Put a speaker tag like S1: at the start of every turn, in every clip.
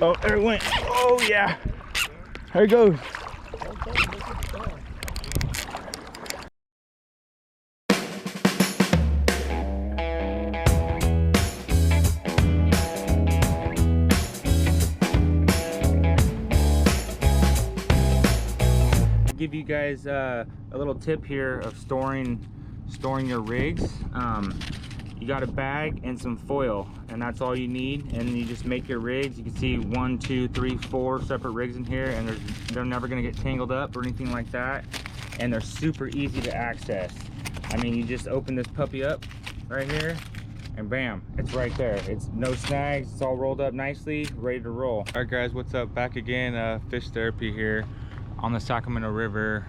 S1: Oh, there it went. Oh yeah. There it goes. Give you guys a little tip here of storing your rigs. You got a bag and some foil, and that's all you need, and you just make your rigs. You can see 1, 2, 3, 4 separate rigs in here, and they're never going to get tangled up or anything like that, and they're super easy to access. I mean, you just open this puppy up right here and bam, it's right there. It's no snags, it's all rolled up nicely, ready to roll. All right guys, what's up? Back again, fish therapy here on the Sacramento River.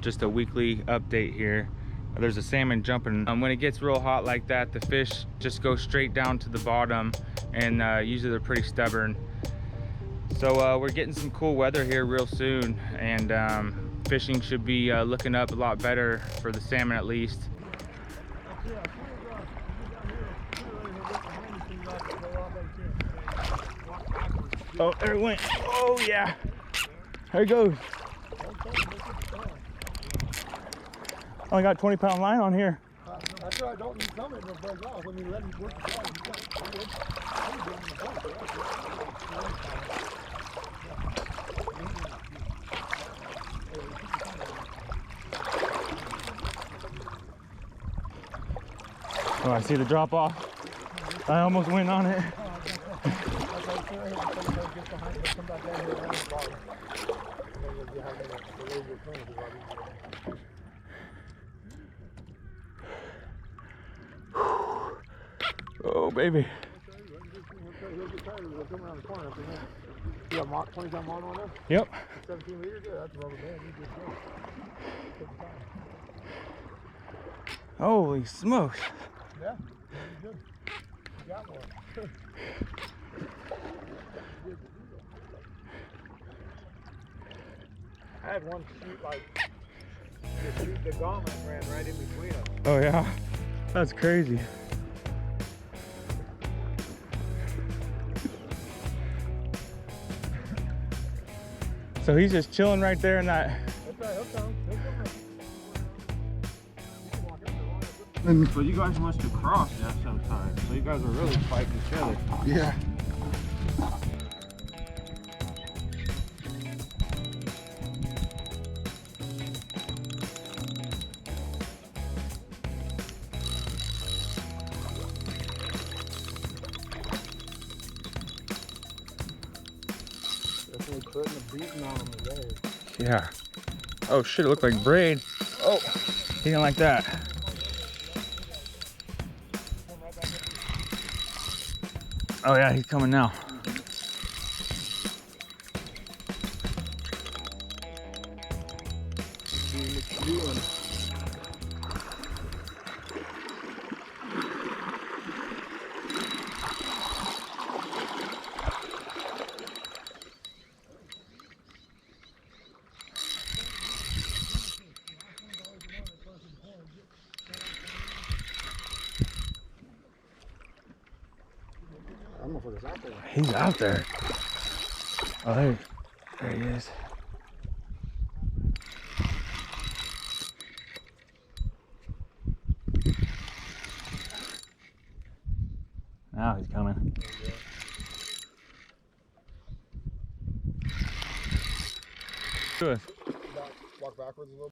S1: Just a weekly update here. There's a salmon jumping. When it gets real hot like that, the fish just go straight down to the bottom, and usually they're pretty stubborn. So we're getting some cool weather here real soon, and fishing should be looking up a lot better for the salmon at least. Oh, there it went. Oh yeah. There it goes. Only got 20-pound line on here.
S2: That's right, don't you come in and break off. I mean, let him work the
S1: Oh, I see the drop off. I almost went on it. Oh, baby.
S2: You got Mark 20-pound line on there?
S1: Yep.
S2: 17 meters? Yeah, that's a rubber band. You just go.
S1: Holy smokes.
S2: Yeah, good. You got one. I had one shoot like the gauntlet ran right in between them.
S1: Oh yeah, that's crazy. So he's just chilling right there in that.
S2: That's right, he'll come.
S3: So you guys must have crossed that sometimes. So you guys are really fighting each other.
S2: Yeah. Definitely putting a beating on him today.
S1: Yeah. Oh shit, it looked like braid. Oh, he didn't like that. Oh yeah, he's coming now. He's out there. Oh, there he is. Now he's coming. Good.
S2: Walk backwards a little.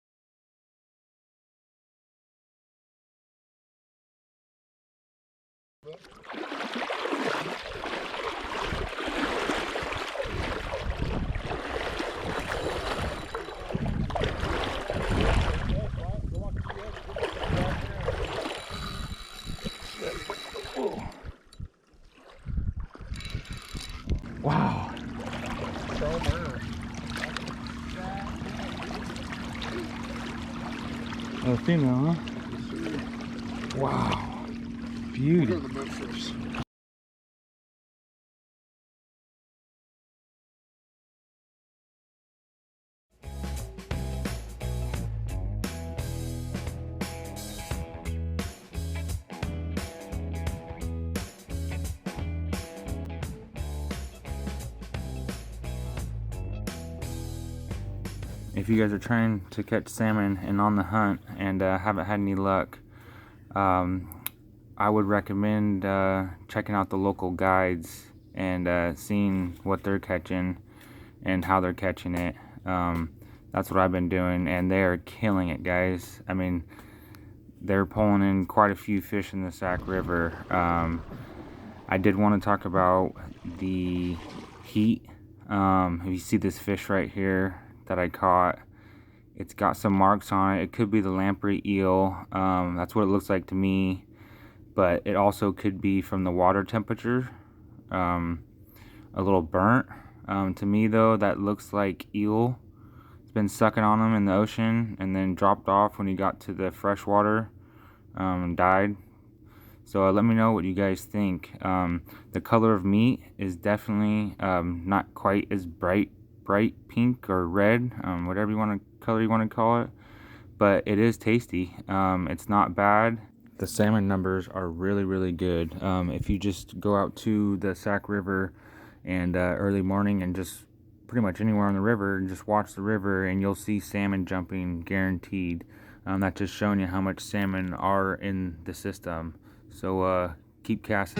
S1: Wow. A female, huh? Wow. Beauty. if you guys are trying to catch salmon and on the hunt and haven't had any luck, I would recommend checking out the local guides and seeing what they're catching and how they're catching it. That's what I've been doing, and they are killing it, guys. I mean, they're pulling in quite a few fish in the Sac River. I did want to talk about the heat. If you see this fish right here that I caught, it's got some marks on it. It could be the lamprey eel. That's what it looks like to me, but it also could be from the water temperature, a little burnt. To me though, that looks like eel. It's been sucking on them in the ocean and then dropped off when he got to the fresh water, and died. So let me know what you guys think. The color of meat is definitely not quite as bright pink or red, whatever color you want to call it, but it is tasty. It's not bad. The salmon numbers are really good. If you just go out to the Sac River and early morning and just pretty much anywhere on the river and just watch the river, and you'll see salmon jumping guaranteed. That's just showing you how much salmon are in the system. So keep casting.